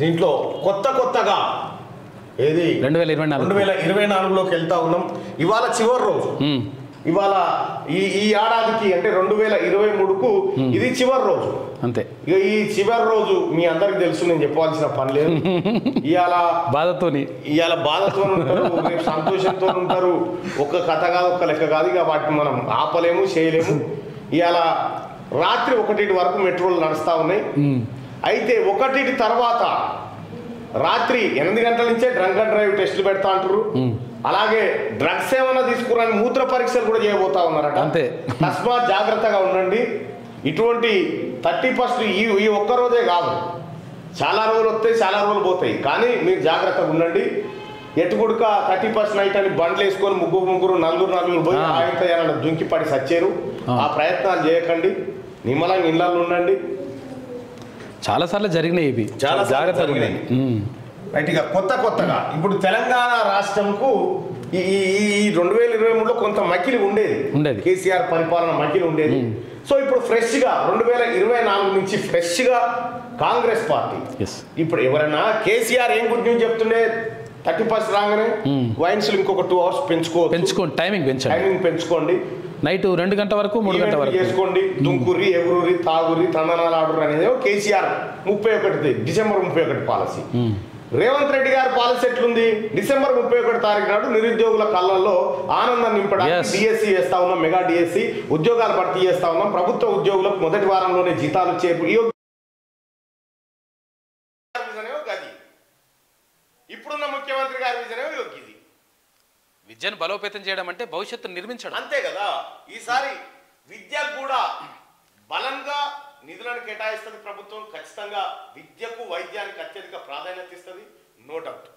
దీంట్లో కొత్తగా ఏది 2024లోకి వెళ్తా ఉన్నాం. ఇవాళ చివరి రోజు. ఇవాళ ఈ ఏడాదికి అంటే 2023కు ఇది చివరి రోజు అంతే. ఇక ఈ చివరి రోజు మీ అందరికి తెలుసు, నేను చెప్పాల్సిన పని లేదు. ఇవాళ బాధతో ఉంటారు, రేపు సంతోషంతో ఉంటారు. ఒక్క కథ కాదు, ఒక్క లెక్క కాదు. ఇక వాటిని మనం ఆపలేము, చేయలేము. ఇవాళ రాత్రి 1 వరకు మెట్రోలు నడుస్తూ ఉన్నాయి. అయితే 1 తర్వాత రాత్రి 8 గంటల నుంచే డ్రంక్ అండ్ డ్రైవ్ టెస్టులు పెడతా అంటారు. అలాగే డ్రగ్స్ ఏమైనా తీసుకురాని మూత్ర పరీక్షలు కూడా చేయబోతా ఉన్నారట. అంతే. తస్మాత్ జాగ్రత్తగా ఉండండి. ఇటువంటి 31st ఈ ఒక్క రోజే కాదు, చాలా రోజులు వస్తాయి, చాలా రోజులు పోతాయి. కానీ మీరు జాగ్రత్తగా ఉండండి. ఎటుకుడుక 31st నైట్ అని బండ్లు వేసుకొని ముగ్గురు నలుగురు పోయి ఆయన దుంకిపడి సచ్చారు. ఆ ప్రయత్నాలు చేయకండి, నిమ్మలంగా ఇళ్ళల్లో ఉండండి. చాలా సార్లు జరిగినాయి ఇవి, చాలా జాగ్రత్తగా జరిగినాయి. రైట్. ఇక కొత్తగా ఇప్పుడు తెలంగాణ రాష్ట్రంకు ఈ 2023లో కొంత మకిలి ఉండేది. కేసీఆర్ పరిపాలన మకిలి ఉండేది. సో ఇప్పుడు ఫ్రెష్గా 2024 నుంచి ఫ్రెష్గా కాంగ్రెస్ పార్టీ ఇప్పుడు ఎవరైనా కేసీఆర్ ఏం గుడ్ న్యూస్ చెప్తుండే 31st రాగానే వైన్స్లు ఇంకొక 2 hours పెంచుకోండి, టైమింగ్ పెంచుకోండి. నైట్ 2 గంటల వరకు 3 గంటల వరకు చేసుకోండి. దుంకుర్రి, ఎగురురి, తాగురి, తందనాలు ఆడుర్రి అనేది కేసీఆర్ 31 డిసెంబర్ 31 పాలసీ. రేవంత్ రెడ్డి గారి పాలసీ ఎట్లుంది? డిసెంబర్ 31 తారీఖు నాడు నిరుద్యోగుల కళ్ళల్లో ఆనందం నింపడానికి డిఎస్సి వేస్తా ఉన్నాం, మెగా డిఎస్సి, ఉద్యోగాలు భర్తీ చేస్తా ఉన్నాం. ప్రభుత్వ ఉద్యోగులకు మొదటి వారంలోనే జీతాలు ఇప్పుడున్న ముఖ్యమంత్రి గారి విజనేమో యోగ్యది. విద్యను బలోపేతం చేయడం అంటే భవిష్యత్తును నిర్మించడం, అంతే కదా. ఈసారి విద్యకు కూడా బలంగా నిధులను కేటాయిస్తుంది ప్రభుత్వం. ఖచ్చితంగా విద్యకు, వైద్యానికి అత్యధిక ప్రాధాన్యత ఇస్తుంది, నో డౌట్.